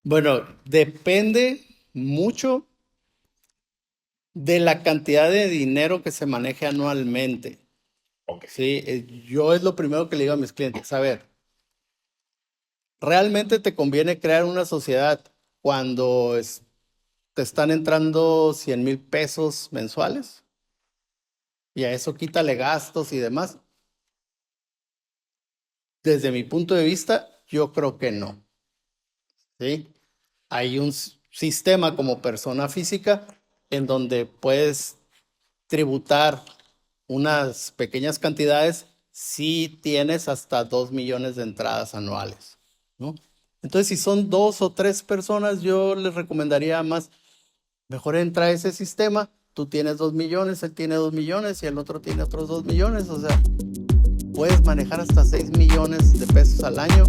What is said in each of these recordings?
Bueno, depende mucho de la cantidad de dinero que se maneje anualmente. Ok. Sí, yo es lo primero que le digo a mis clientes. A ver, ¿realmente te conviene crear una sociedad cuando te están entrando 100,000 pesos mensuales? Y a eso quítale gastos y demás. Desde mi punto de vista, yo creo que no. ¿Sí? Hay un sistema como persona física en donde puedes tributar unas pequeñas cantidades si tienes hasta 2 millones de entradas anuales, ¿no? Entonces, si son dos o tres personas, yo les recomendaría más, mejor entra a ese sistema, tú tienes 2 millones, él tiene 2 millones y el otro tiene otros 2 millones, o sea, puedes manejar hasta 6 millones de pesos al año.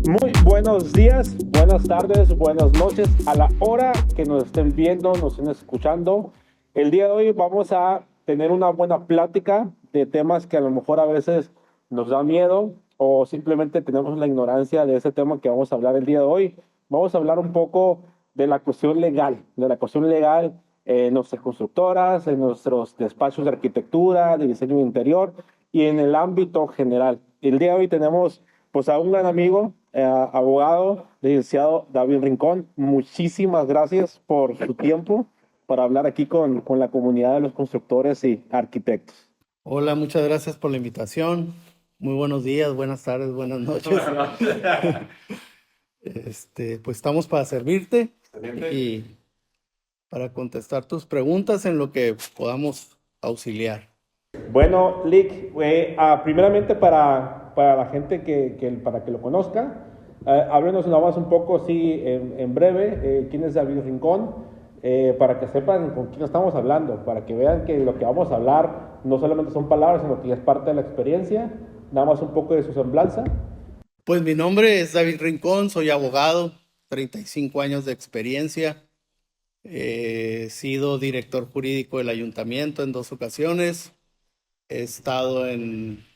Muy buenos días, buenas tardes, buenas noches. A la hora que nos estén viendo, nos estén escuchando, el día de hoy vamos a tener una buena plática de temas que a lo mejor a veces nos da miedo o simplemente tenemos la ignorancia de ese tema que vamos a hablar el día de hoy. Vamos a hablar un poco de la cuestión legal en nuestras constructoras, en nuestros despachos de arquitectura, de diseño de interior y en el ámbito general. El día de hoy tenemos pues a un gran amigo, abogado, licenciado David Rincón. Muchísimas gracias por su tiempo para hablar aquí con la comunidad de los constructores y arquitectos. Hola, muchas gracias por la invitación. Muy buenos días, buenas tardes, buenas noches. Pues estamos para servirte y para contestar tus preguntas en lo que podamos auxiliar. Bueno, Lick, primeramente para la gente para que lo conozca, háblenos nada más un poco, sí, en breve, quién es David Rincón, para que sepan con quién estamos hablando, para que vean que lo que vamos a hablar no solamente son palabras, sino que es parte de la experiencia, nada más un poco de su semblanza. Pues mi nombre es David Rincón, soy abogado, 35 años de experiencia. He sido director jurídico del ayuntamiento en 2 ocasiones. He estado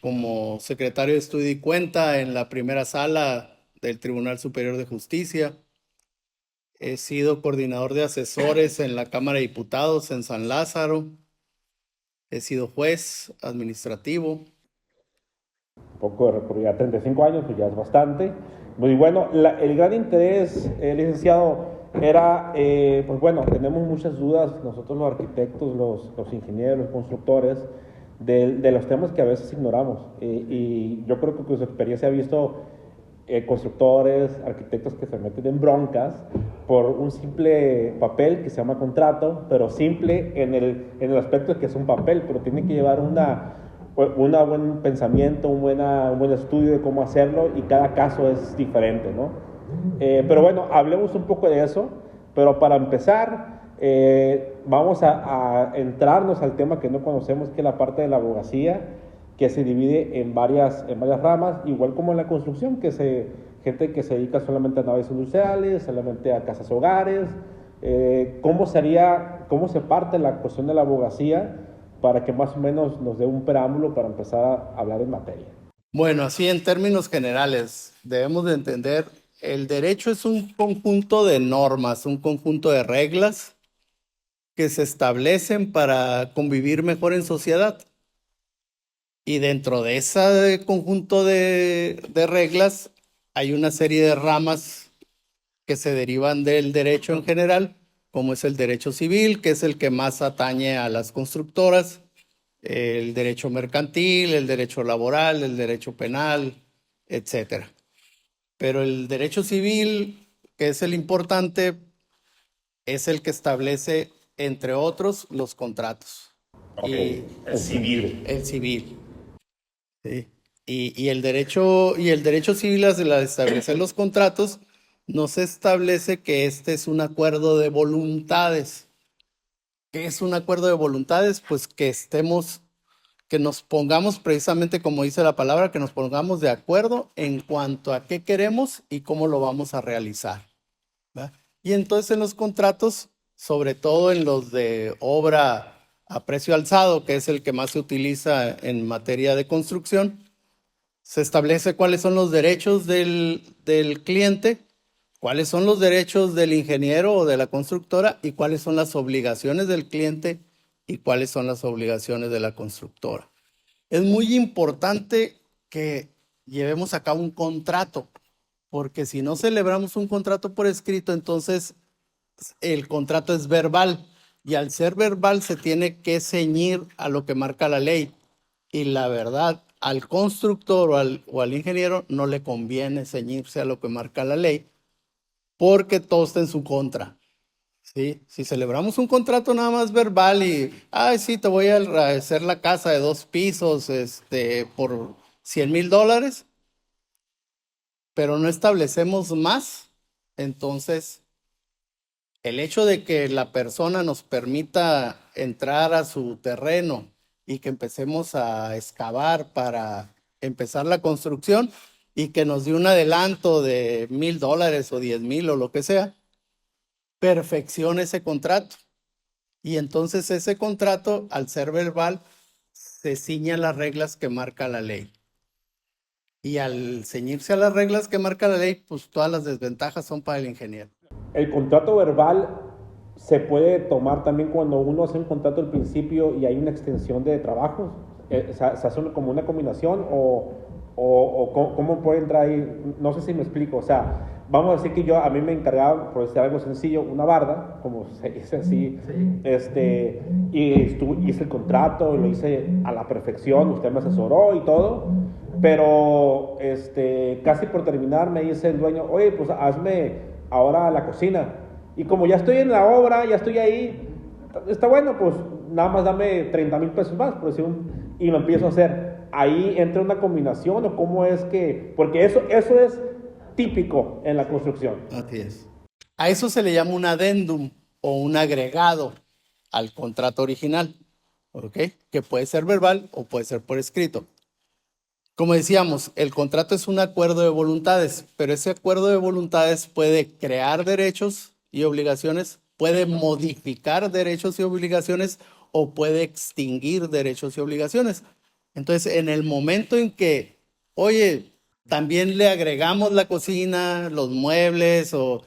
como secretario de estudio y cuenta en la primera sala del Tribunal Superior de Justicia. He sido coordinador de asesores en la Cámara de Diputados en San Lázaro. He sido juez administrativo. Poco de recorrido, 35 años, pues ya es bastante. Muy bueno, el gran interés, licenciado, era, pues bueno, tenemos muchas dudas nosotros los arquitectos, los ingenieros, los constructores, de los temas que a veces ignoramos. Y yo creo que con su experiencia ha visto constructores, arquitectos que se meten en broncas por un simple papel que se llama contrato, pero simple en el aspecto de que es un papel, pero tiene que llevar un buen pensamiento, un buen estudio de cómo hacerlo y cada caso es diferente, ¿no? Pero bueno, hablemos un poco de eso, pero para empezar, vamos a entrarnos al tema que no conocemos, que es la parte de la abogacía, que se divide en varias ramas, igual como en la construcción, gente que se dedica solamente a naves industriales, solamente a casas hogares. ¿Cómo se parte la cuestión de la abogacía para que más o menos nos dé un preámbulo para empezar a hablar en materia? Bueno, así en términos generales, debemos de entender, el derecho es un conjunto de normas, un conjunto de reglas que se establecen para convivir mejor en sociedad. Y dentro de ese conjunto de reglas hay una serie de ramas que se derivan del derecho en general, como es el derecho civil, que es el que más atañe a las constructoras, el derecho mercantil, el derecho laboral, el derecho penal, etcétera. Pero el derecho civil, que es el importante, es el que establece, entre otros, los contratos. Ok, Y el civil. el civil. Sí. Y el derecho civil al establecer los contratos, no se establece que este es un acuerdo de voluntades. ¿Qué es un acuerdo de voluntades? Pues que nos pongamos precisamente como dice la palabra, que nos pongamos de acuerdo en cuanto a qué queremos y cómo lo vamos a realizar, ¿verdad? Y entonces en los contratos, sobre todo en los de obra a precio alzado, que es el que más se utiliza en materia de construcción, Se establece cuáles son los derechos del cliente, cuáles son los derechos del ingeniero o de la constructora y cuáles son las obligaciones del cliente y cuáles son las obligaciones de la constructora. Es muy importante que llevemos a cabo un contrato, porque si no celebramos un contrato por escrito, entonces el contrato es verbal y al ser verbal se tiene que ceñir a lo que marca la ley. Y la verdad, al constructor o al ingeniero no le conviene ceñirse a lo que marca la ley porque todo está en su contra. ¿Sí? Si celebramos un contrato nada más verbal y, ay, sí, te voy a hacer la casa de 2 pisos por $100,000, pero no establecemos más, entonces el hecho de que la persona nos permita entrar a su terreno y que empecemos a excavar para empezar la construcción y que nos dé un adelanto de $1,000 o 10,000 o lo que sea, perfecciona ese contrato. Y entonces ese contrato, al ser verbal, se ciña a las reglas que marca la ley. Y al ceñirse a las reglas que marca la ley, pues todas las desventajas son para el ingeniero. El contrato verbal se puede tomar también cuando uno hace un contrato al principio y hay una extensión de trabajos. ¿Se hace como una combinación o cómo puede entrar ahí? No sé si me explico. O sea, vamos a decir que a mí me encargaban, por decir algo sencillo, una barda, como se dice así, y hice el contrato, lo hice a la perfección, usted me asesoró y todo, pero casi por terminar me dice el dueño, oye, pues hazme ahora la cocina. Y como ya estoy en la obra, ya estoy ahí, está bueno, pues nada más dame 30,000 pesos más, por decir y lo empiezo a hacer. Ahí entra una combinación o cómo es que, porque eso es típico en la construcción. Así es. A eso se le llama un adendum o un agregado al contrato original, ¿ok? Que puede ser verbal o puede ser por escrito. Como decíamos, el contrato es un acuerdo de voluntades, pero ese acuerdo de voluntades puede crear derechos y obligaciones, puede modificar derechos y obligaciones o puede extinguir derechos y obligaciones. Entonces, en el momento en que, oye, también le agregamos la cocina, los muebles o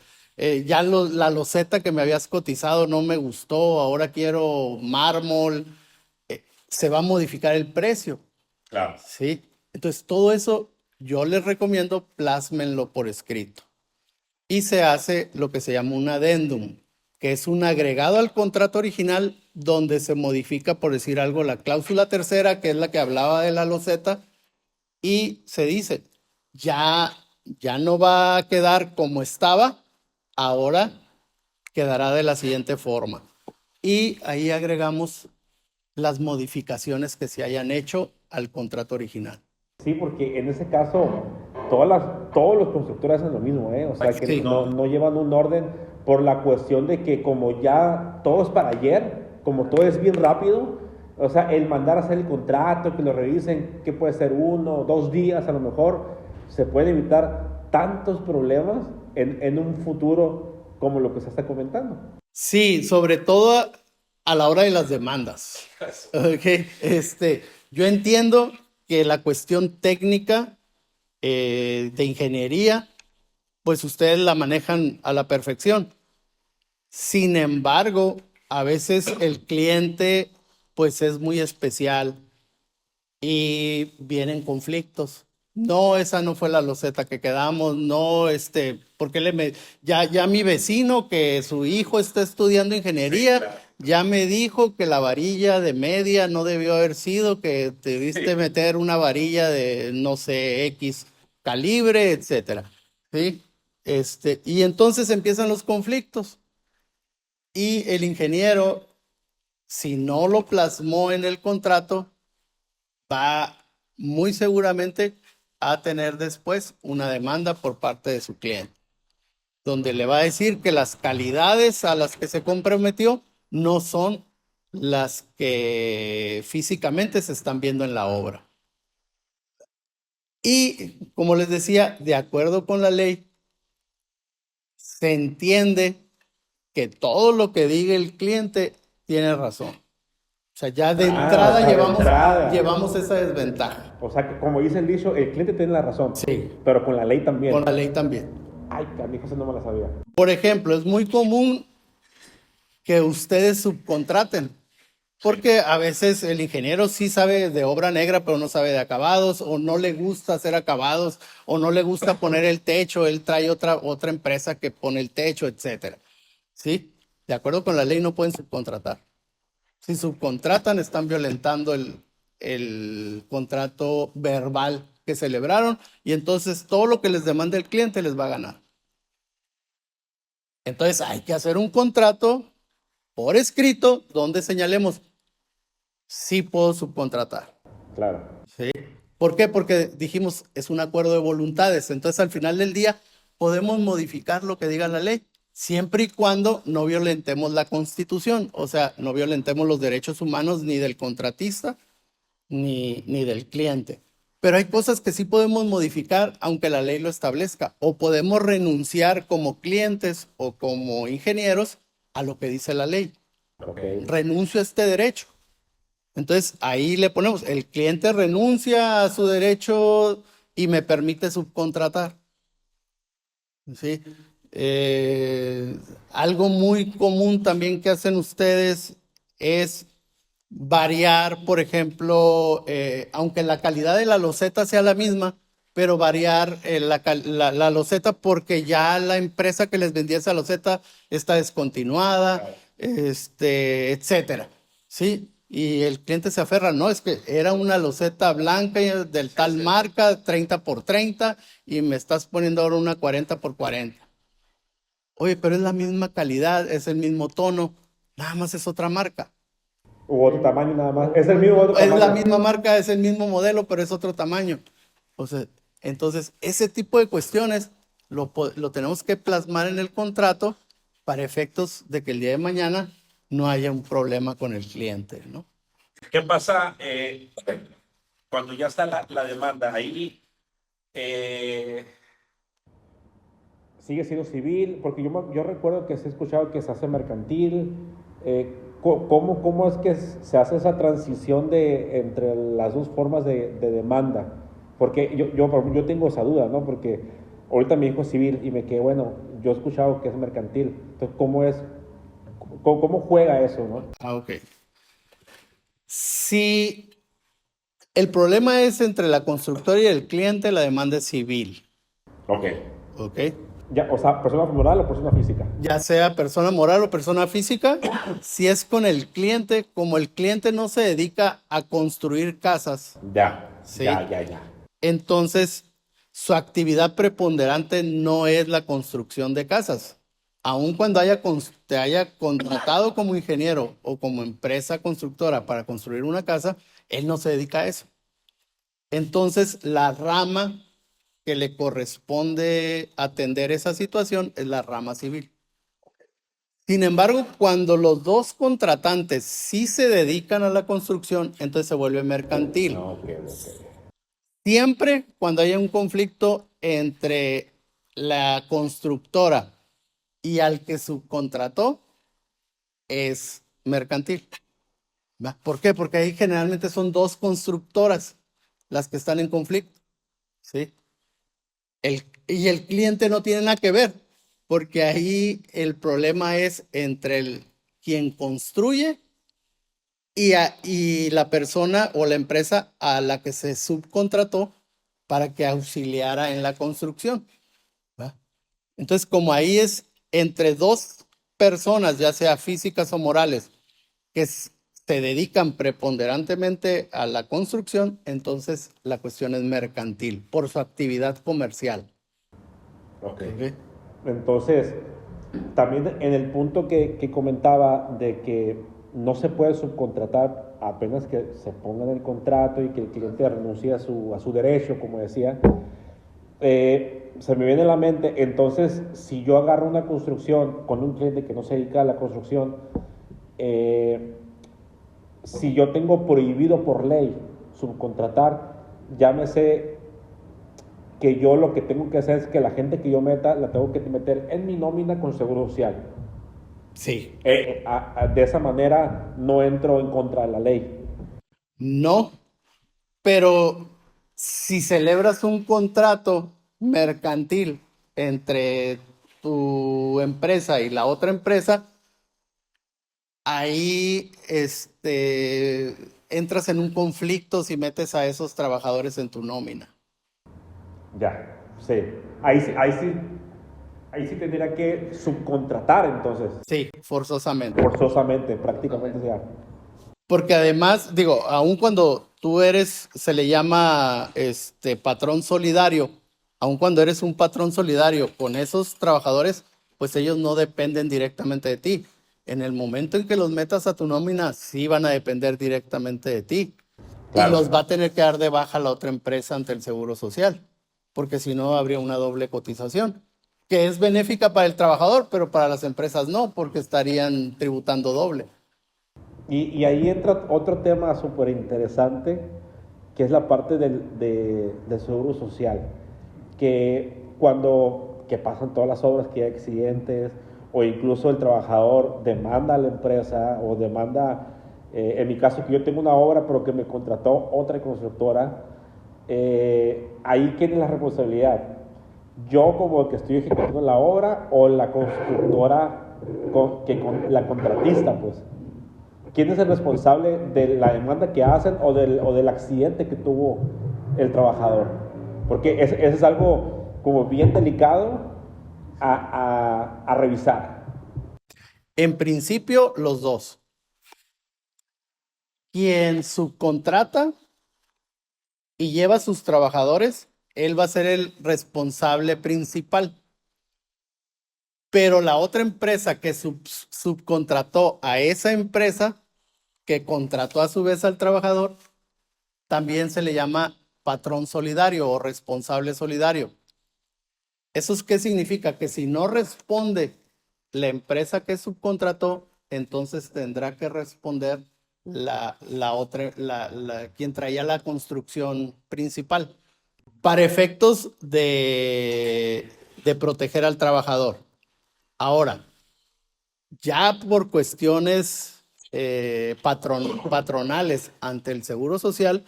ya la loseta que me habías cotizado no me gustó, ahora quiero mármol, se va a modificar el precio. Claro. ¿Sí? Entonces, todo eso yo les recomiendo plásmenlo por escrito. Y se hace lo que se llama un adendum, que es un agregado al contrato original donde se modifica, por decir algo, la cláusula tercera, que es la que hablaba de la loseta, y se dice, ya no va a quedar como estaba, ahora quedará de la siguiente forma. Y ahí agregamos las modificaciones que se hayan hecho al contrato original. Sí, porque en ese caso todos los constructores hacen lo mismo, ¿eh? O sea, que Sí. no llevan un orden por la cuestión de que como ya todo es para ayer, como todo es bien rápido, o sea, el mandar a hacer el contrato, que lo revisen, que puede ser 1 o 2 días a lo mejor, se puede evitar tantos problemas en un futuro como lo que se está comentando. Sí, sobre todo a la hora de las demandas. Okay. Yo entiendo que la cuestión técnica de ingeniería, pues ustedes la manejan a la perfección. Sin embargo, a veces el cliente, pues es muy especial y vienen conflictos. No, esa no fue la loseta que quedamos, no, porque ya mi vecino que su hijo está estudiando ingeniería, ya me dijo que la varilla de media no debió haber sido, que debiste meter una varilla de, no sé, X calibre, etcétera. ¿Sí? Y entonces empiezan los conflictos. Y el ingeniero, si no lo plasmó en el contrato, va muy seguramente a tener después una demanda por parte de su cliente, donde le va a decir que las calidades a las que se comprometió no son las que físicamente se están viendo en la obra. Y como les decía, de acuerdo con la ley, se entiende que todo lo que diga el cliente tiene razón. O sea, ya de Ah, o entrada sea, de entrada. llevamos esa desventaja. O sea, que como dice el dicho, el cliente tiene la razón, Sí, pero con la ley también. con la ley también. Ay, canijo, eso no me la sabía. Por ejemplo, es muy común que ustedes subcontraten, porque a veces el ingeniero sí sabe de obra negra, pero no sabe de acabados, o no le gusta hacer acabados, o no le gusta poner el techo, él trae otra empresa que pone el techo, etcétera. ¿Sí? De acuerdo con la ley no pueden subcontratar. Si subcontratan, están violentando el contrato verbal que celebraron y entonces todo lo que les demande el cliente les va a ganar. Entonces hay que hacer un contrato por escrito donde señalemos si puedo subcontratar. Claro. ¿Sí? ¿Por qué? Porque dijimos es un acuerdo de voluntades. Entonces al final del día podemos modificar lo que diga la ley, siempre y cuando no violentemos la Constitución, o sea, no violentemos los derechos humanos ni del contratista ni del cliente. Pero hay cosas que sí podemos modificar aunque la ley lo establezca, o podemos renunciar como clientes o como ingenieros a lo que dice la ley. Ok. Renuncio a este derecho. Entonces ahí le ponemos, el cliente renuncia a su derecho y me permite subcontratar. ¿Sí? Algo muy común también que hacen ustedes es variar, por ejemplo, aunque la calidad de la loseta sea la misma, pero variar la loseta porque ya la empresa que les vendía esa loseta está descontinuada, etcétera. ¿Sí? Y el cliente se aferra, no, es que era una loseta blanca del tal marca, 30 por 30, y me estás poniendo ahora una 40 por 40. Oye, pero es la misma calidad, es el mismo tono, nada más es otra marca. U otro tamaño nada más. Es el mismo otro Es la tamaño. misma marca, es el mismo modelo, pero es otro tamaño. O sea, entonces, ese tipo de cuestiones lo tenemos que plasmar en el contrato para efectos de que el día de mañana no haya un problema con el cliente, ¿no? ¿Qué pasa cuando ya está la demanda? Ahí, eh, Sigue siendo civil, porque yo recuerdo que se ha escuchado que se hace mercantil. ¿Cómo es que se hace esa transición entre las dos formas de demanda? Porque yo tengo esa duda, ¿no? Porque ahorita mi hijo es civil y me quedé, bueno, yo he escuchado que es mercantil. Entonces, ¿cómo juega eso, no? Ok. Si el problema es entre la constructora y el cliente, la demanda es civil. Ok. ¿Ok? Ya, o sea, ¿persona moral o persona física? Ya sea persona moral o persona física, si es con el cliente, como el cliente no se dedica a construir casas, Ya, ¿sí? ya. Entonces su actividad preponderante no es la construcción de casas. Aun cuando te haya contratado como ingeniero o como empresa constructora para construir una casa, él no se dedica a eso. Entonces, la rama que le corresponde atender esa situación es la rama civil. Sin embargo, cuando los dos contratantes sí se dedican a la construcción, entonces se vuelve mercantil. Ok. Siempre cuando haya un conflicto entre la constructora y al que subcontrató, es mercantil. ¿Va? ¿Por qué? Porque ahí generalmente son dos constructoras las que están en conflicto. ¿Sí? Y el cliente no tiene nada que ver, porque ahí el problema es entre quien construye y la persona o la empresa a la que se subcontrató para que auxiliara en la construcción. ¿Va? Entonces, como ahí es entre dos personas, ya sea físicas o morales, que se dedican preponderantemente a la construcción, entonces la cuestión es mercantil por su actividad comercial. Ok. ¿Ok? Entonces, también en el punto que comentaba de que no se puede subcontratar apenas que se ponga en el contrato y que el cliente renuncie a su derecho, como decía, se me viene a la mente, entonces, si yo agarro una construcción con un cliente que no se dedica a la construcción, si yo tengo prohibido por ley subcontratar, llámese que yo lo que tengo que hacer es que la gente que yo meta, la tengo que meter en mi nómina con seguro social. Sí. De esa manera no entro en contra de la ley. No, pero si celebras un contrato mercantil entre tu empresa y la otra empresa, ahí entras en un conflicto si metes a esos trabajadores en tu nómina. Ya, sí. Ahí sí, ahí sí, ahí sí tendría que subcontratar entonces, Sí, forzosamente. forzosamente, prácticamente sea. Porque además, digo, aun cuando tú eres, se le llama patrón solidario, aun cuando eres un patrón solidario con esos trabajadores, pues ellos no dependen directamente de ti. En el momento en que los metas a tu nómina, sí van a depender directamente de ti. Y Claro. los va a tener que dar de baja la otra empresa ante el Seguro Social, porque si no habría una doble cotización, que es benéfica para el trabajador, pero para las empresas no, porque estarían tributando doble. Y ahí entra otro tema súper interesante, que es la parte del seguro social, que cuando que pasan todas las obras, que hay accidentes, o incluso el trabajador demanda a la empresa, o demanda, en mi caso que yo tengo una obra, pero que me contrató otra constructora, ahí quién es la responsabilidad. Yo como el que estoy ejecutando la obra, o la constructora, la contratista, pues. ¿Quién es el responsable de la demanda que hacen o del accidente que tuvo el trabajador? Porque eso es algo como bien delicado a revisar. En principio, los dos. Quien subcontrata y lleva a sus trabajadores, él va a ser el responsable principal. Pero la otra empresa que subcontrató a esa empresa, que contrató a su vez al trabajador, también se le llama patrón solidario o responsable solidario. ¿Eso es qué significa? Que si no responde la empresa que subcontrató, entonces tendrá que responder la otra, quien traía la construcción principal, para efectos de proteger al trabajador. Ahora, ya por cuestiones patronales ante el Seguro Social,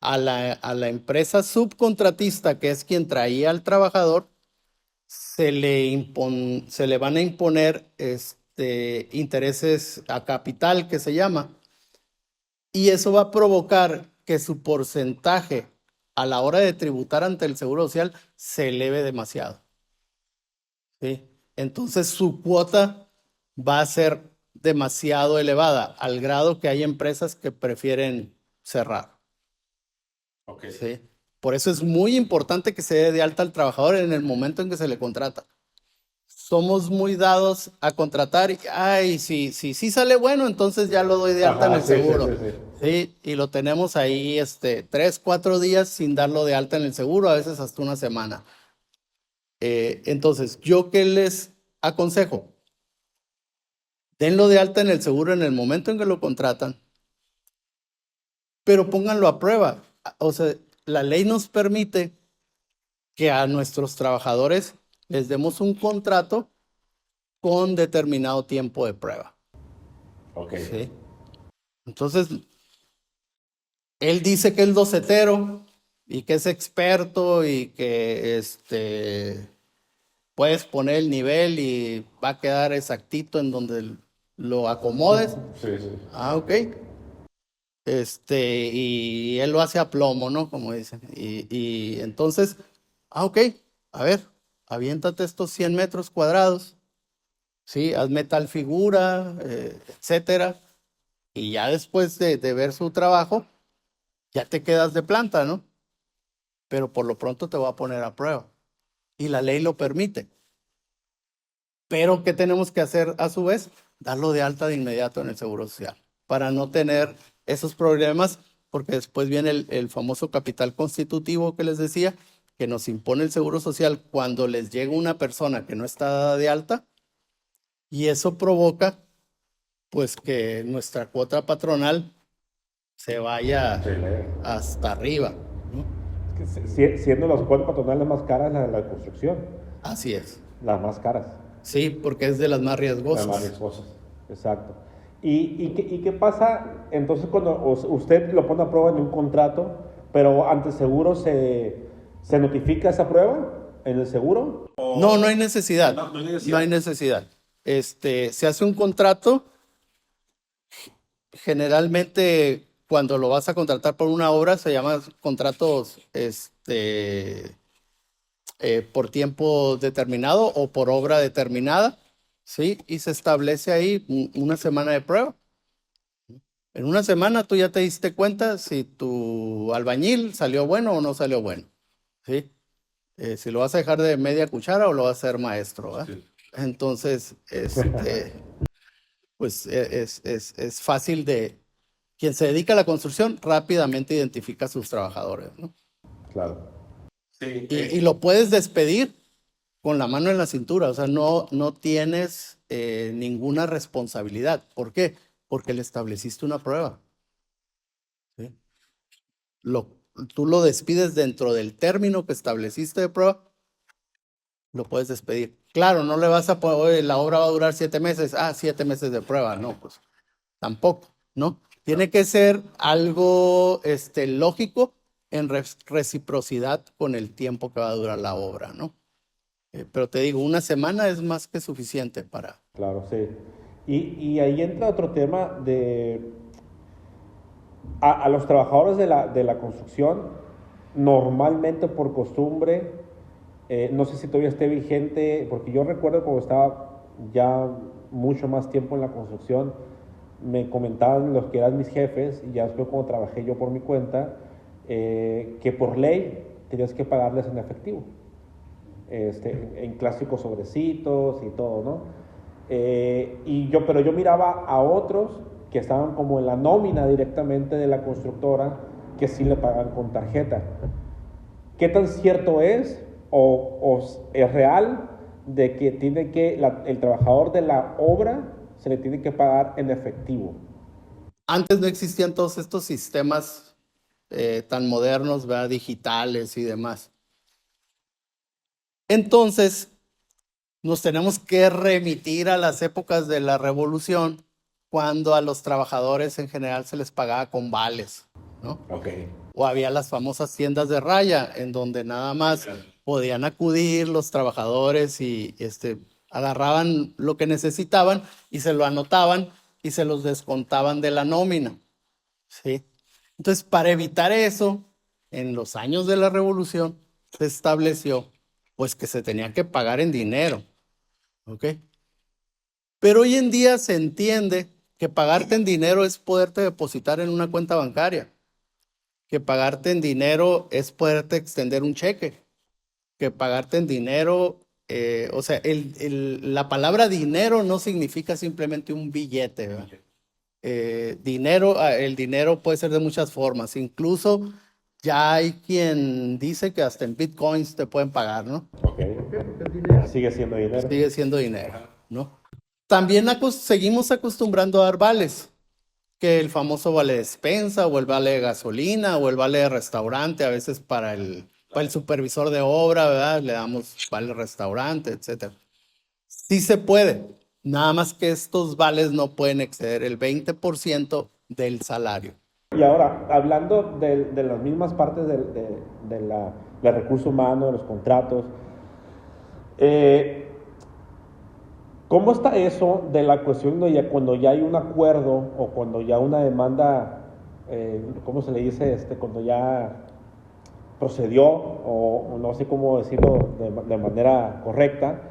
a la empresa subcontratista, que es quien traía al trabajador, se le van a imponer intereses a capital, que se llama, y eso va a provocar que su porcentaje a la hora de tributar ante el Seguro Social se eleve demasiado. ¿Sí? Entonces su cuota va a ser demasiado elevada, al grado que hay empresas que prefieren cerrar. Ok. ¿Sí? Por eso es muy importante que se dé de alta al trabajador en el momento en que se le contrata. Somos muy dados a contratar y, ay, sí sale bueno, entonces ya lo doy de alta en Ajá, el sí, sí, seguro. sí, sí. Sí, y lo tenemos ahí 3, 4 días sin darlo de alta en el seguro, a veces hasta una semana. Entonces, ¿yo qué les aconsejo? Denlo de alta en el seguro en el momento en que lo contratan, pero pónganlo a prueba. O sea, la ley nos permite que a nuestros trabajadores les demos un contrato con determinado tiempo de prueba. Ok. ¿Sí? Entonces, él dice que es docetero y que es experto y que puedes poner el nivel y va a quedar exactito en donde lo acomodes. Sí, sí. Ah, ok. Y él lo hace a plomo, ¿no? Como dicen. Y entonces, ok, a ver, aviéntate estos 100 metros cuadrados, ¿sí? Hazme tal figura, etcétera. Y ya después de ver su trabajo, ya te quedas de planta, ¿no? Pero por lo pronto te voy a poner a prueba. Y la ley lo permite. Pero ¿qué tenemos que hacer a su vez? Darlo de alta de inmediato en el Seguro Social para no tener esos problemas, porque después viene el famoso capital constitutivo que les decía, que nos impone el Seguro Social cuando les llega una persona que no está dada de alta, y eso provoca pues que nuestra cuota patronal se vaya Sí, hasta arriba, ¿no? siendo las cuotas patronales más caras, la construcción, Así es. las más caras. Sí, porque es de las más Las riesgosas. más riesgosas, exacto. ¿Y qué pasa entonces cuando usted lo pone a prueba en un contrato, pero ante seguro se notifica esa prueba en el seguro? No, no hay necesidad. No hay necesidad. No hay necesidad. Se hace un contrato. Generalmente, cuando lo vas a contratar por una obra, se llaman contratos por tiempo determinado o por obra determinada, ¿sí? Y se establece ahí una semana de prueba. En una semana tú ya te diste cuenta si tu albañil salió bueno o no salió bueno, ¿sí? Si lo vas a dejar de media cuchara o lo vas a hacer maestro, ¿verdad? Sí. Entonces, pues es fácil de... Quien se dedica a la construcción rápidamente identifica a sus trabajadores, ¿no? Claro. Sí, Y lo puedes despedir con la mano en la cintura, o sea, no tienes ninguna responsabilidad. ¿Por qué? Porque le estableciste una prueba, ¿sí? Lo, Tú lo despides dentro del término que estableciste de prueba, lo puedes despedir. Claro, no le vas a poner, "Oye, la obra va a durar 7 meses, 7 meses de prueba", no, pues tampoco, ¿no? Tiene que ser algo lógico en reciprocidad con el tiempo que va a durar la obra, ¿no? Pero te digo, una semana es más que suficiente para... Claro, sí. Y ahí entra otro tema a los trabajadores de la construcción, normalmente por costumbre, no sé si todavía esté vigente, porque yo recuerdo cuando estaba ya mucho más tiempo en la construcción, me comentaban los que eran mis jefes, y ya después cuando trabajé yo por mi cuenta, que por ley tenías que pagarles en efectivo. En clásicos sobrecitos y todo, ¿no? Pero yo miraba a otros que estaban como en la nómina directamente de la constructora, que sí le pagan con tarjeta. ¿Qué tan cierto es o es real de que el trabajador de la obra se le tiene que pagar en efectivo? Antes no existían todos estos sistemas tan modernos, ¿verdad? Digitales y demás. Entonces, nos tenemos que remitir a las épocas de la revolución, cuando a los trabajadores en general se les pagaba con vales, ¿no? ok. O había las famosas tiendas de raya, en donde nada más podían acudir los trabajadores y agarraban lo que necesitaban y se lo anotaban y se los descontaban de la nómina, ¿sí? Entonces, para evitar eso, en los años de la revolución se estableció pues que se tenía que pagar en dinero, ¿ok? Pero hoy en día se entiende que pagarte en dinero es poderte depositar en una cuenta bancaria, que pagarte en dinero es poderte extender un cheque, que pagarte en dinero, o sea, la palabra dinero no significa simplemente un billete, ¿verdad? El dinero puede ser de muchas formas, incluso ya hay quien dice que hasta en bitcoins te pueden pagar, ¿no? Ok. Sigue siendo dinero. Sigue siendo dinero, ¿no? También seguimos acostumbrando a dar vales, que el famoso vale de despensa o el vale de gasolina o el vale de restaurante, a veces para el supervisor de obra, ¿verdad? Le damos vale restaurante, etcétera. Sí se puede, nada más que estos vales no pueden exceder el 20% del salario. Y ahora, hablando de las mismas partes del recurso humano, de los contratos, ¿cómo está eso de la cuestión de cuando ya hay un acuerdo o cuando ya una demanda, ¿cómo se le dice? Cuando ya procedió, o no sé cómo decirlo de manera correcta,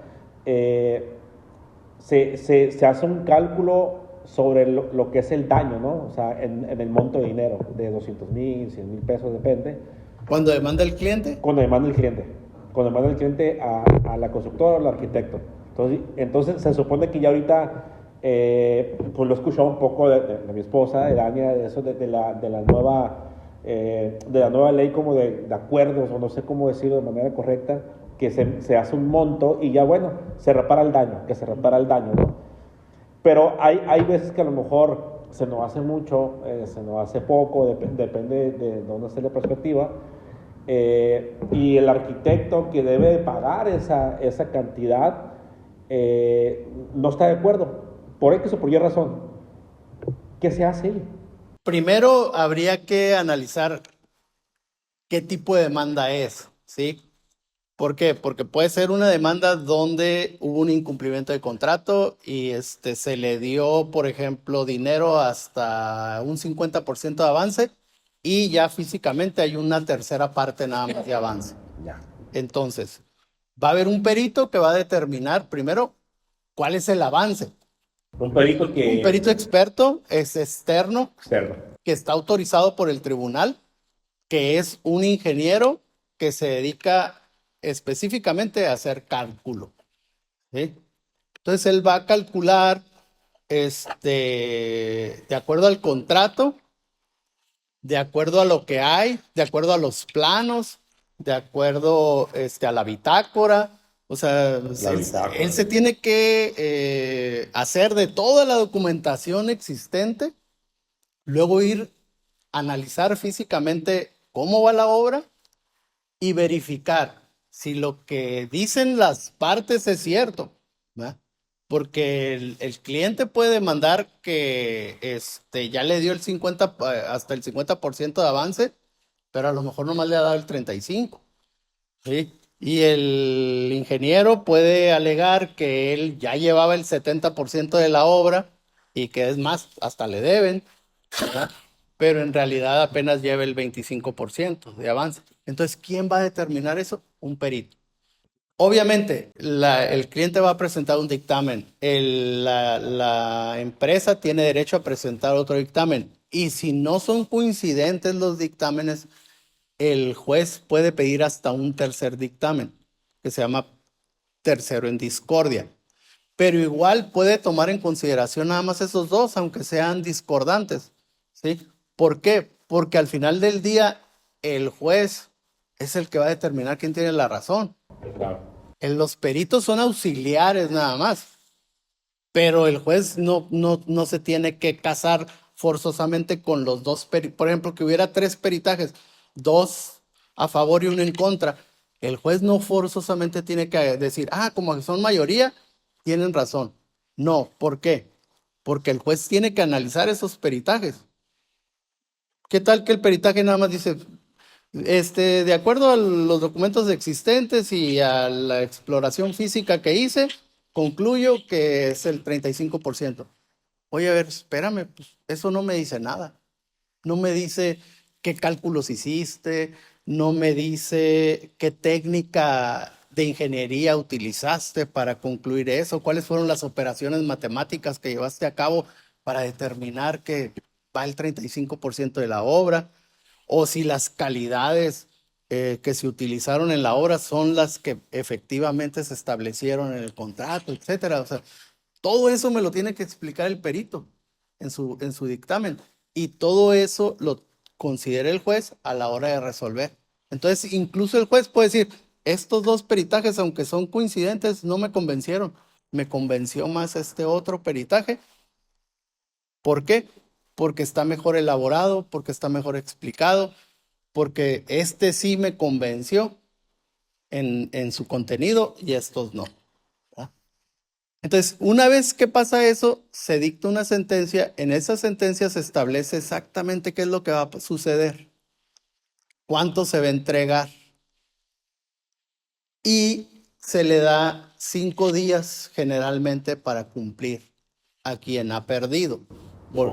se hace un cálculo sobre lo que es el daño, ¿no? O sea, en el monto de dinero, de 200,000, 100,000 pesos, depende. ¿Cuándo demanda el cliente? Cuando demanda el cliente a la constructora o al arquitecto. Entonces se supone que ya ahorita, pues lo he escuchado un poco de mi esposa, de Dania, de eso de la nueva ley como de acuerdos, o no sé cómo decirlo de manera correcta, que se hace un monto y ya bueno, se repara el daño, ¿no? Pero hay veces que a lo mejor se nos hace mucho, se nos hace poco, depende de dónde esté la perspectiva. Y el arquitecto que debe de pagar esa cantidad, no está de acuerdo, por X o por Y razón, ¿qué se hace ahí? Primero habría que analizar qué tipo de demanda es, ¿sí? ¿Por qué? Porque puede ser una demanda donde hubo un incumplimiento de contrato y se le dio, por ejemplo, dinero hasta un 50% de avance y ya físicamente hay una tercera parte nada más de avance. Ya. Entonces, va a haber un perito que va a determinar primero cuál es el avance. Un perito que... Un perito experto es externo, Externo. que está autorizado por el tribunal, que es un ingeniero que se dedica específicamente a hacer cálculo, ¿sí? Entonces él va a calcular de acuerdo al contrato, de acuerdo a lo que hay, de acuerdo a los planos, de acuerdo a la bitácora. O sea, él se tiene que hacer de toda la documentación existente, luego ir a analizar físicamente cómo va la obra y verificar si lo que dicen las partes es cierto, ¿verdad? Porque el cliente puede demandar que ya le dio hasta el 50% de avance, pero a lo mejor nomás le ha dado el 35%, ¿sí? Y el ingeniero puede alegar que él ya llevaba el 70% de la obra y que es más, hasta le deben, ¿verdad? Pero en realidad apenas lleva el 25% de avance. Entonces, ¿quién va a determinar eso? Un perito. Obviamente, el cliente va a presentar un dictamen. La empresa tiene derecho a presentar otro dictamen. Y si no son coincidentes los dictámenes, el juez puede pedir hasta un tercer dictamen, que se llama tercero en discordia. Pero igual puede tomar en consideración nada más esos dos, aunque sean discordantes, ¿sí? ¿Por qué? Porque al final del día, el juez es el que va a determinar quién tiene la razón. Claro. Los peritos son auxiliares nada más, pero el juez no se tiene que casar forzosamente con los dos por ejemplo, que hubiera 3 peritajes, 2 a favor y 1 en contra. El juez no forzosamente tiene que decir, como que son mayoría, tienen razón. No, ¿por qué? Porque el juez tiene que analizar esos peritajes. ¿Qué tal que el peritaje nada más dice, de acuerdo a los documentos existentes y a la exploración física que hice, concluyo que es el 35%? Oye, a ver, espérame, pues eso no me dice nada. No me dice qué cálculos hiciste, no me dice qué técnica de ingeniería utilizaste para concluir eso, cuáles fueron las operaciones matemáticas que llevaste a cabo para determinar que va el 35% de la obra, o si las calidades que se utilizaron en la obra son las que efectivamente se establecieron en el contrato, etcétera. O sea, todo eso me lo tiene que explicar el perito en su dictamen. Y todo eso lo considera el juez a la hora de resolver. Entonces, incluso el juez puede decir, estos dos peritajes, aunque son coincidentes, no me convencieron. Me convenció más este otro peritaje. ¿Por qué? Porque está mejor elaborado, porque está mejor explicado, porque este sí me convenció en su contenido y estos no. Entonces, una vez que pasa eso, se dicta una sentencia. En esa sentencia se establece exactamente qué es lo que va a suceder, cuánto se va a entregar y se le da 5 días generalmente para cumplir a quien ha perdido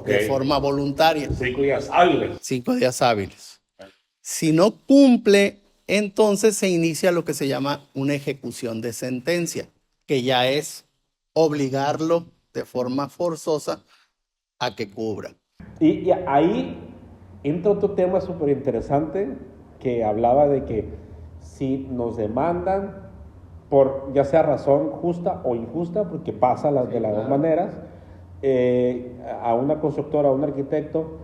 de forma voluntaria. 5 días hábiles. 5 días hábiles. Si no cumple, entonces se inicia lo que se llama una ejecución de sentencia, que ya es obligarlo de forma forzosa a que cubra. Y ahí entra otro tema súper interesante que hablaba de que si nos demandan por ya sea razón justa o injusta, porque pasa de las dos maneras, a una constructora, a un arquitecto,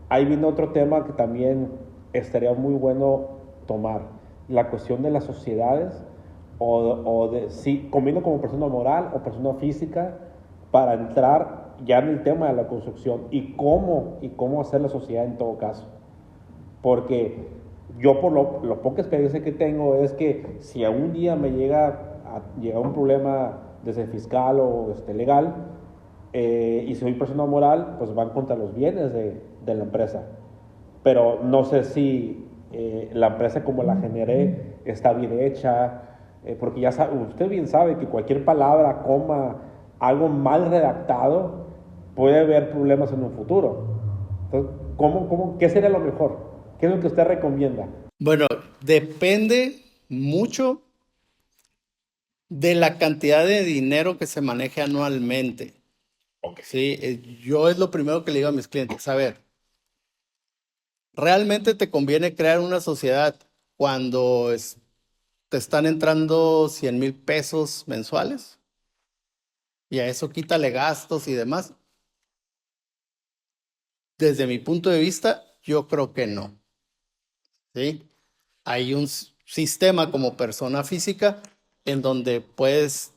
ahí viene otro tema que también estaría muy bueno tomar, la cuestión de las sociedades o de si conviene como persona moral o persona física para entrar ya en el tema de la construcción y cómo hacer la sociedad en todo caso. Porque yo por lo poca experiencia que tengo es que si algún día me llega un problema desde fiscal o legal, y si soy persona moral, pues van contra los bienes de la empresa. Pero no sé si la empresa como la generé está bien hecha, porque ya sabe, usted bien sabe que cualquier palabra, coma, algo mal redactado, puede haber problemas en un futuro. Entonces, qué sería lo mejor? ¿Qué es lo que usted recomienda? Bueno, depende mucho de la cantidad de dinero que se maneje anualmente. Ok. Sí, yo es lo primero que le digo a mis clientes. A ver, ¿realmente te conviene crear una sociedad cuando te están entrando 100,000 pesos mensuales? Y a eso quítale gastos y demás. Desde mi punto de vista, yo creo que no. ¿Sí? Hay un sistema como persona física en donde puedes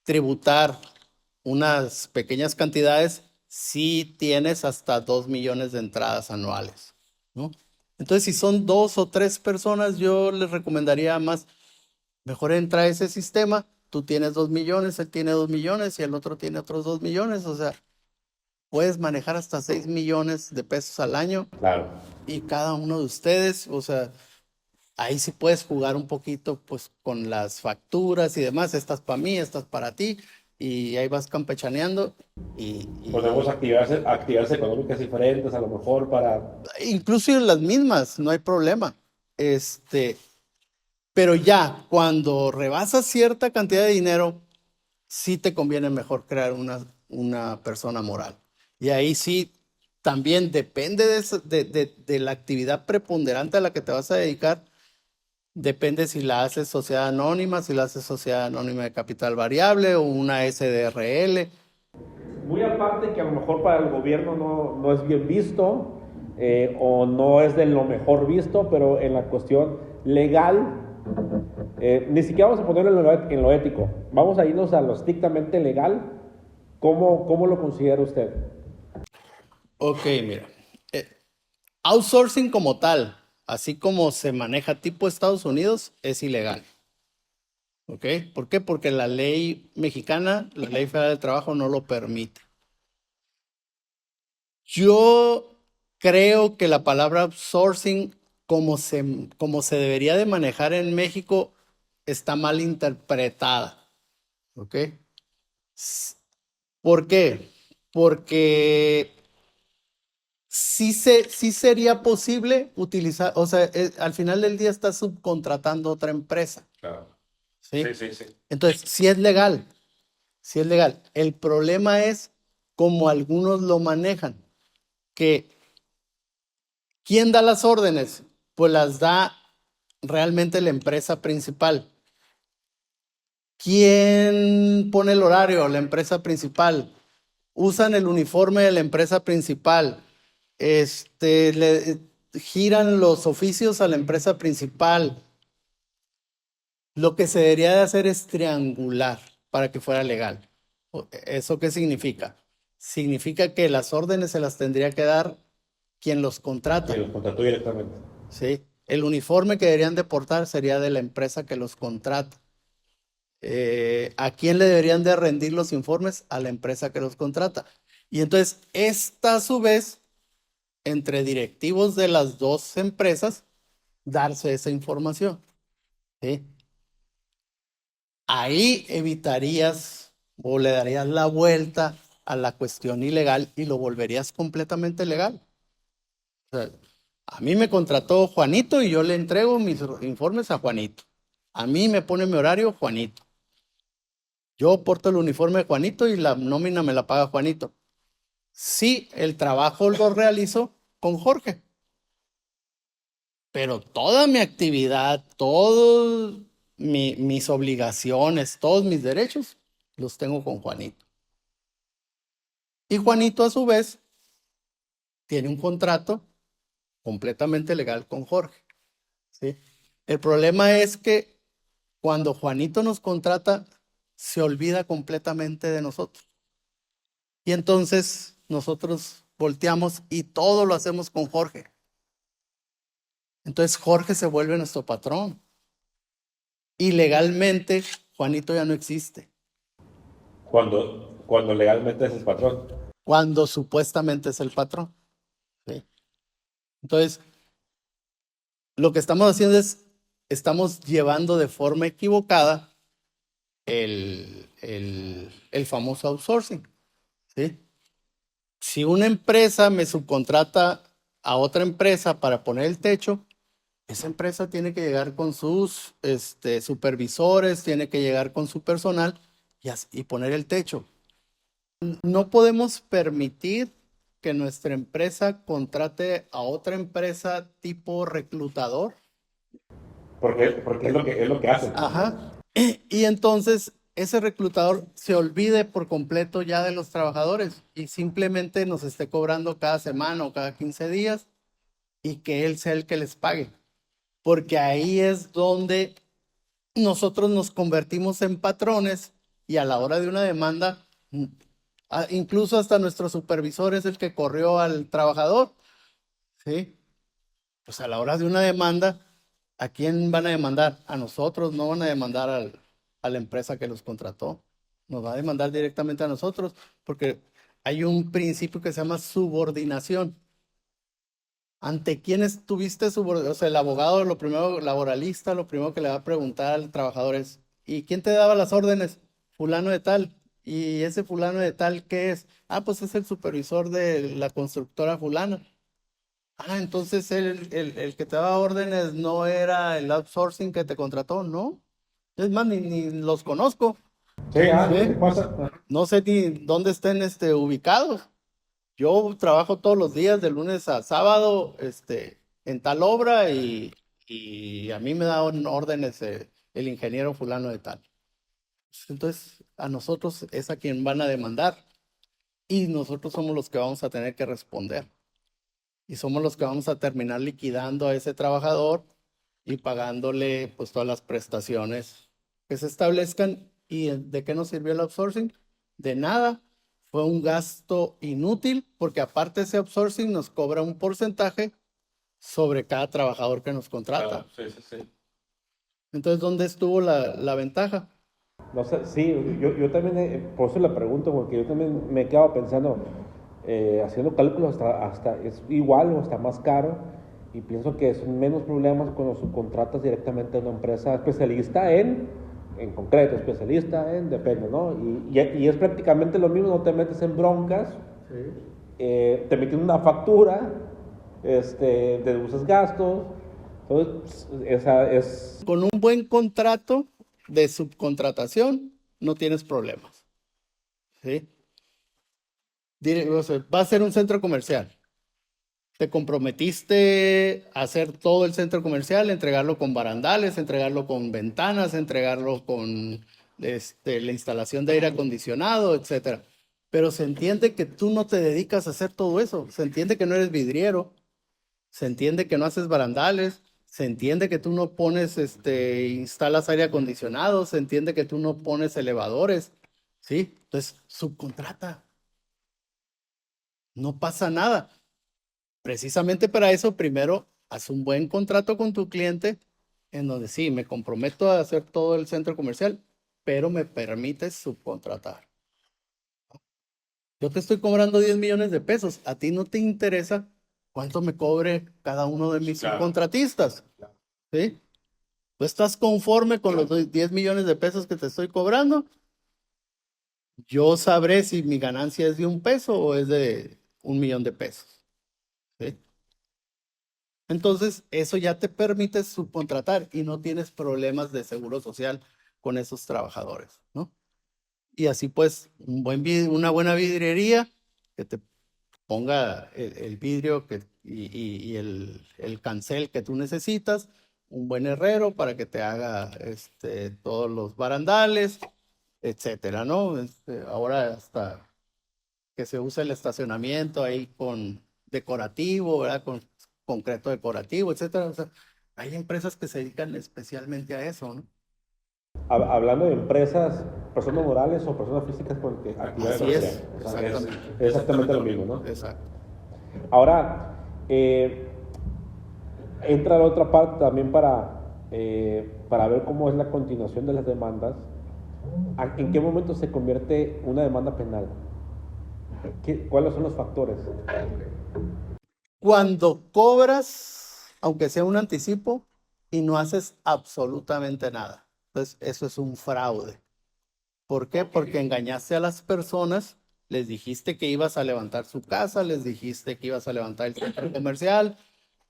tributar unas pequeñas cantidades si tienes hasta 2 millones de entradas anuales, ¿no? Entonces, si son 2 o 3 personas, yo les recomendaría más, mejor entra a ese sistema, tú tienes 2 millones, él tiene 2 millones y el otro tiene otros 2 millones, o sea, puedes manejar hasta 6 millones de pesos al año Claro. y cada uno de ustedes, o sea, ahí sí puedes jugar un poquito pues con las facturas y demás, estas para mí, estas para ti, y ahí vas campechaneando Podemos actividades económicas diferentes a lo mejor para... incluso en las mismas, no hay problema. Pero ya cuando rebasas cierta cantidad de dinero, sí te conviene mejor crear una persona moral. Y ahí sí, también depende de la actividad preponderante a la que te vas a dedicar. Depende si la haces sociedad anónima, si la haces sociedad anónima de capital variable o una SDRL. Muy aparte que a lo mejor para el gobierno no es bien visto, o no es de lo mejor visto, pero en la cuestión legal, ni siquiera vamos a ponerlo en lo ético, vamos a irnos a lo estrictamente legal. ¿Cómo lo considera usted? Ok, mira. eh, Outsourcing como tal, así como se maneja tipo Estados Unidos, es ilegal. ¿Ok? ¿Por qué? Porque la ley mexicana, la ley federal del trabajo no lo permite. Yo creo que la palabra outsourcing, como se debería de manejar en México, está mal interpretada. ¿Ok? ¿Por qué? Porque sí sería posible utilizar, o sea, al final del día estás subcontratando a otra empresa. Claro. ¿Sí? Sí, sí, sí. Entonces, sí es legal, sí es legal. El problema es como algunos lo manejan, que ¿quién da las órdenes? Pues las da realmente la empresa principal. ¿Quién pone el horario? La empresa principal. Usan el uniforme de la empresa principal. Le giran los oficios a la empresa principal. Lo que se debería de hacer es triangular para que fuera legal. ¿Eso qué significa? Significa que las órdenes se las tendría que dar quien los Y contrata. los contrató directamente. ¿Sí? El uniforme que deberían de portar sería de la empresa que los contrata. ¿A quién le deberían de rendir los informes? A la empresa que los contrata. Y entonces, esta a su vez, entre directivos de las dos empresas, darse esa información. ¿Sí? Ahí evitarías o le darías la vuelta a la cuestión ilegal y lo volverías completamente legal. O sea, a mí me contrató Juanito y yo le entrego mis informes a Juanito. A mí me pone mi horario Juanito. Yo porto el uniforme de Juanito y la nómina me la paga Juanito. Sí, el trabajo lo realizo con Jorge, pero toda mi actividad, todas mis obligaciones, todos mis derechos, los tengo con Juanito. Y Juanito, a su vez, tiene un contrato completamente legal con Jorge. ¿Sí? El problema es que cuando Juanito nos contrata, se olvida completamente de nosotros. Y entonces nosotros volteamos y todo lo hacemos con Jorge. Entonces Jorge se vuelve nuestro patrón. Y legalmente Juanito ya no existe. cuando legalmente es el patrón. cuando supuestamente es el patrón. ¿Sí? Entonces, lo que estamos haciendo es, estamos llevando de forma equivocada el famoso outsourcing. ¿Sí? Si una empresa me subcontrata a otra empresa para poner el techo, esa empresa tiene que llegar con sus supervisores, tiene que llegar con su personal y poner el techo. No podemos permitir que nuestra empresa contrate a otra empresa tipo reclutador. Porque es lo que hacen. Ajá. Y entonces ese reclutador se olvide por completo ya de los trabajadores y simplemente nos esté cobrando cada semana o cada 15 días y que él sea el que les pague. Porque ahí es donde nosotros nos convertimos en patrones y a la hora de una demanda, incluso hasta nuestro supervisor es el que corrió al trabajador, ¿sí? Pues a la hora de una demanda, ¿a quién van a demandar? A nosotros, no van a demandar a la empresa que los contrató. Nos va a demandar directamente a nosotros porque hay un principio que se llama subordinación. ¿Ante quién estuviste subordinado? O sea, el abogado, lo primero, laboralista, lo primero que le va a preguntar al trabajador es, ¿y quién te daba las órdenes? Fulano de tal. ¿Y ese fulano de tal qué es? Ah, pues es el supervisor de la constructora fulana. Ah, entonces el que te daba órdenes no era el outsourcing que te contrató, ¿no? Es más, ni los conozco. Sí, ¿Sí? ¿qué pasa? No sé ni dónde estén ubicados. Yo trabajo todos los días, de lunes a sábado, en tal obra y a mí me dan órdenes el ingeniero fulano de tal. Entonces, a nosotros es a quien van a demandar y nosotros somos los que vamos a tener que responder. Y somos los que vamos a terminar liquidando a ese trabajador y pagándole pues todas las prestaciones que se establezcan. ¿Y de qué nos sirvió el outsourcing? De nada. Fue un gasto inútil porque aparte ese outsourcing nos cobra un porcentaje sobre cada trabajador que nos contrata. Claro, sí. Entonces, ¿dónde estuvo la ventaja? No sé, sí, yo también, por eso la pregunto, porque yo también me he quedado pensando, haciendo cálculos hasta es igual o hasta más caro, y pienso que son menos problemas cuando subcontratas directamente a una empresa especialista en concreto, especialista en, depende, ¿no? Y es prácticamente lo mismo, no te metes en broncas, Sí. te emiten una factura, deduces gastos, entonces esa es... Con un buen contrato de subcontratación no tienes problemas. ¿Sí? O sea, va a ser un centro comercial. Te comprometiste a hacer todo el centro comercial, entregarlo con barandales, entregarlo con ventanas, entregarlo con la instalación de aire acondicionado, etcétera. Pero se entiende que tú no te dedicas a hacer todo eso. Se entiende que no eres vidriero, se entiende que no haces barandales, se entiende que tú no pones, instalas aire acondicionado, se entiende que tú no pones elevadores, ¿sí? Entonces, subcontrata. No pasa nada. Precisamente para eso, primero, haz un buen contrato con tu cliente en donde sí, me comprometo a hacer todo el centro comercial, pero me permites subcontratar. Yo te estoy cobrando 10 millones de pesos. A ti no te interesa cuánto me cobre cada uno de mis Claro. subcontratistas. ¿Sí? ¿Tú estás conforme con los 10 millones de pesos que te estoy cobrando? Yo sabré si mi ganancia es de 1 peso o es de 1 millón de pesos. ¿Sí? Entonces, eso ya te permite subcontratar y no tienes problemas de seguro social con esos trabajadores, ¿no? Y así pues, una buena vidriería que te ponga el vidrio y el cancel que tú necesitas, un buen herrero para que te haga todos los barandales, etcétera, ¿no? Ahora hasta que se usa el estacionamiento ahí con decorativo, ¿verdad? Con concreto decorativo, etcétera. O sea, hay empresas que se dedican especialmente a eso, ¿no? Hablando de empresas, personas morales o personas físicas con actividades Así es, comerciales. O sea, exactamente. es exactamente lo mismo, ¿no? Exacto. Ahora, entra la otra parte también para ver cómo es la continuación de las demandas. ¿En qué momento se convierte una demanda penal? ¿Cuáles son los factores? Cuando cobras, aunque sea un anticipo, y no haces absolutamente nada. Entonces, eso es un fraude. ¿Por qué? Porque engañaste a las personas, les dijiste que ibas a levantar su casa, les dijiste que ibas a levantar el centro comercial,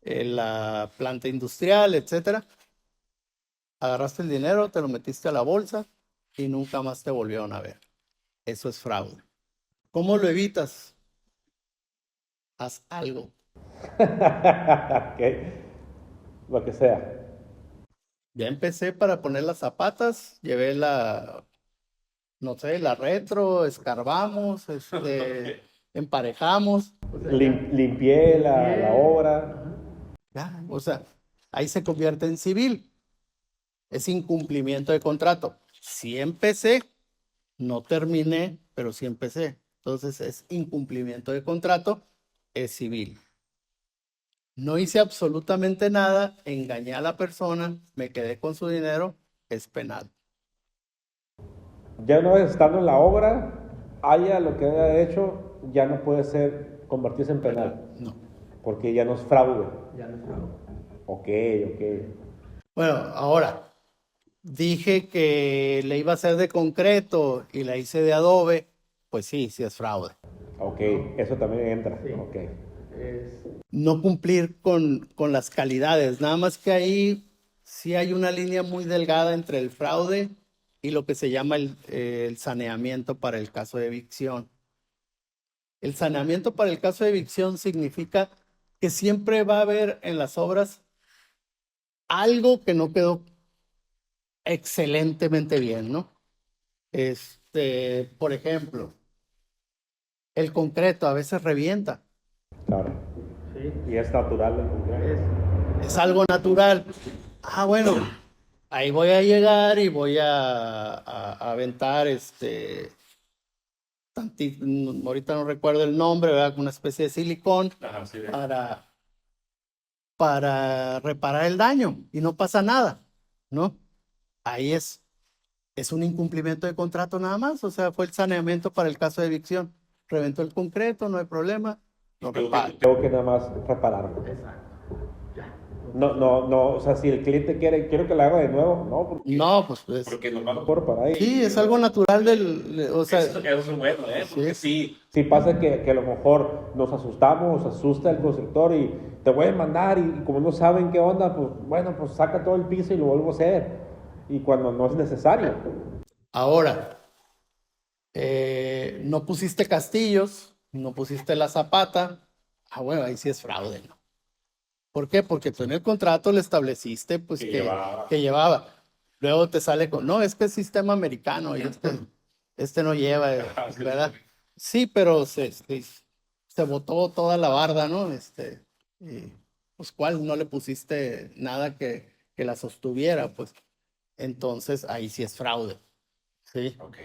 la planta industrial, etcétera. Agarraste el dinero, te lo metiste a la bolsa y nunca más te volvieron a ver. Eso es fraude. ¿Cómo lo evitas? Haz algo. Ok, lo que sea. Ya empecé para poner las zapatas, llevé no sé, la retro, escarbamos, emparejamos. Limpié la obra. Ya, o sea, ahí se convierte en civil. Es incumplimiento de contrato. Sí empecé, no terminé, pero sí empecé. Entonces es incumplimiento de contrato, es civil. No hice absolutamente nada, engañé a la persona, me quedé con su dinero, es penal. Ya una vez estando en la obra, haya lo que haya hecho, ya no puede convertirse en penal, No. porque ya no es fraude. Ya no es fraude. Ok, ok. Bueno, ahora, dije que le iba a hacer de concreto y la hice de adobe, pues sí, sí es fraude. Ok, eso también entra. Sí. Ok. No cumplir con las calidades, nada más que ahí sí hay una línea muy delgada entre el fraude y lo que se llama el saneamiento para el caso de evicción. El saneamiento para el caso de evicción significa que siempre va a haber en las obras algo que no quedó excelentemente bien, ¿no? Por ejemplo, el concreto a veces revienta. Claro. Sí. Y es natural el cumpleaños. Es algo natural. Ah, bueno, ahí voy a llegar y voy a aventar ahorita no recuerdo el nombre, ¿verdad? Una especie de silicón Ajá, sí, para reparar el daño y no pasa nada, ¿no? Ahí es un incumplimiento de contrato nada más, o sea, fue el saneamiento para el caso de evicción. Reventó el concreto, no hay problema, lo repara. Tengo que nada más repararlo. Exacto. No, o sea, si el cliente quiero que lo haga de nuevo, no, No, pues porque nos vamos por para ahí. sí, es algo natural o sea, eso es bueno, ¿eh? Porque sí. Sí pasa que a lo mejor nos asustamos, asusta el constructor y te voy a mandar y como no saben qué onda, pues bueno, pues saca todo el piso y lo vuelvo a hacer. Y cuando no es necesario. ahora, no pusiste castillos, no pusiste la zapata, bueno, ahí sí es fraude, ¿no? ¿Por qué? Porque tú en el contrato le estableciste pues que llevaba. Luego te sale con, no, es que es sistema americano y este no lleva, ¿verdad? Sí, pero se botó toda la barda, ¿no? Y, pues cuál, no le pusiste nada que la sostuviera, pues. Entonces ahí sí es fraude, ¿sí? Ok.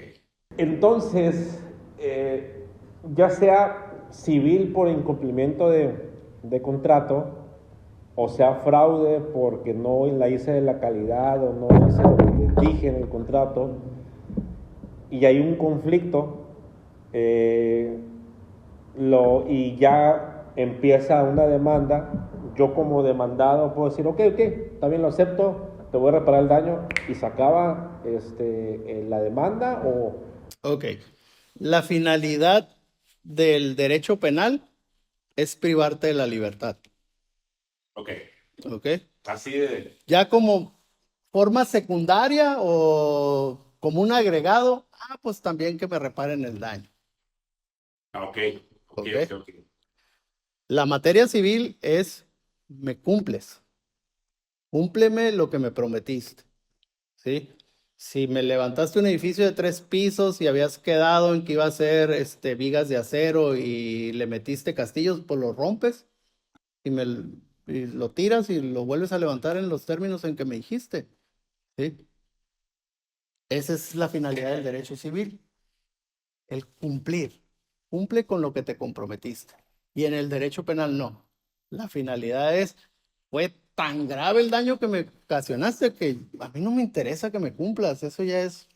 Entonces, ya sea civil por incumplimiento de contrato, o sea fraude porque no la hice de la calidad o no hice lo que dije en el contrato, y hay un conflicto, y ya empieza una demanda, yo como demandado puedo decir, ok, también lo acepto, te voy a reparar el daño, y se acaba la demanda o... Ok. La finalidad del derecho penal es privarte de la libertad. Ok. ¿Ok? Así de. Ya como forma secundaria o como un agregado, pues también que me reparen el daño. Ok. Ok, ¿Ok? ok, ok. La materia civil es, me cumples. Cúmpleme lo que me prometiste. ¿Sí? Si me levantaste un edificio de 3 pisos y habías quedado en que iba a ser vigas de acero y le metiste castillos, pues lo rompes y, y lo tiras y lo vuelves a levantar en los términos en que me dijiste. ¿Sí? Esa es la finalidad del derecho civil, el cumplir. Cumple con lo que te comprometiste. Y en el derecho penal no. La finalidad es, fue tan grave el daño que me ocasionaste que a mí no me interesa que me cumplas. Eso ya es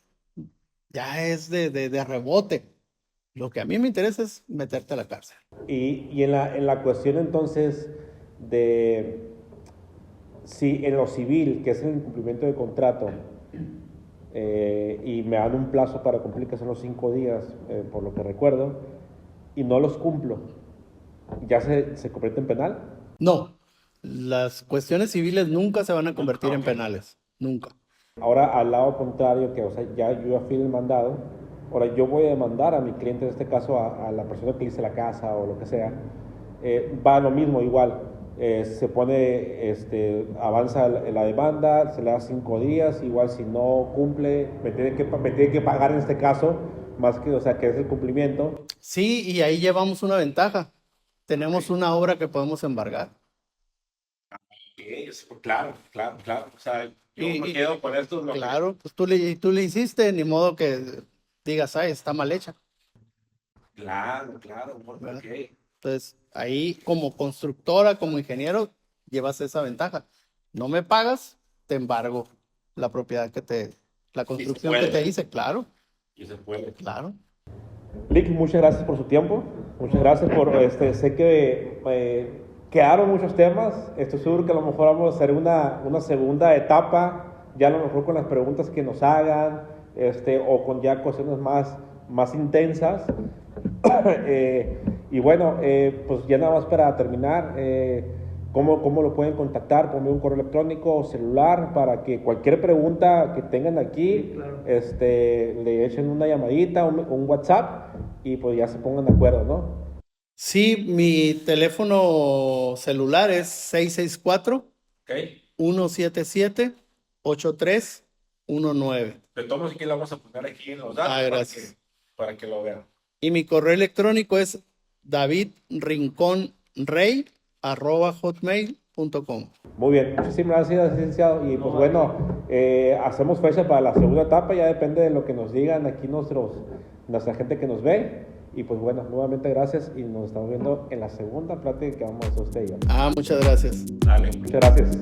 ya es de rebote. Lo que a mí me interesa es meterte a la cárcel. Y en la cuestión entonces de si en lo civil, que es el incumplimiento de contrato, y me dan un plazo para cumplir, que son los 5 días, por lo que recuerdo, y no los cumplo, ¿ya se convierte en penal? No, las cuestiones civiles nunca se van a convertir en Ok. penales, nunca. Ahora, al lado contrario, que o sea, yo ya fui demandado, ahora yo voy a demandar a mi cliente, en este caso a la persona que le hice la casa o lo que sea, va lo mismo, igual. Se pone, avanza la demanda, se le da 5 días, igual si no cumple, me tiene que pagar en este caso, más que, o sea, que es el cumplimiento. Sí, y ahí llevamos una ventaja. Tenemos una obra que podemos embargar. Claro, claro, claro. O sea, yo Y, me y- quedo con esto. claro, pues tú le hiciste, ni modo que digas, ay, está mal hecha, Claro, claro. ¿verdad? Ok. Entonces, ahí como constructora, como ingeniero, llevas esa ventaja. No me pagas, te embargo la propiedad la construcción que puede. te hice, claro, Y se puede. claro. Lick, muchas gracias por su tiempo. Muchas gracias por, sé que quedaron muchos temas. Estoy seguro que a lo mejor vamos a hacer una segunda etapa, ya a lo mejor con las preguntas que nos hagan, o con ya cuestiones más intensas. Y bueno, pues ya nada más para terminar, ¿cómo lo pueden contactar? Ponme un correo electrónico o celular para que cualquier pregunta que tengan aquí, Claro. le echen una llamadita, un WhatsApp y pues ya se pongan de acuerdo, ¿no? Sí, mi teléfono celular es 664 Ok. 177 8319. De todos modos, aquí lo vamos a poner aquí en los datos Gracias. para que lo vean. Y mi correo electrónico es davidrinconrey@hotmail.com. Muy bien, muchísimas gracias, licenciado. Y pues bueno, hacemos fecha para la segunda etapa, ya depende de lo que nos digan aquí nuestra gente que nos ve. Y pues bueno, nuevamente gracias y nos estamos viendo en la segunda plática que vamos a hacer usted y yo. Muchas gracias. Dale. Muchas gracias.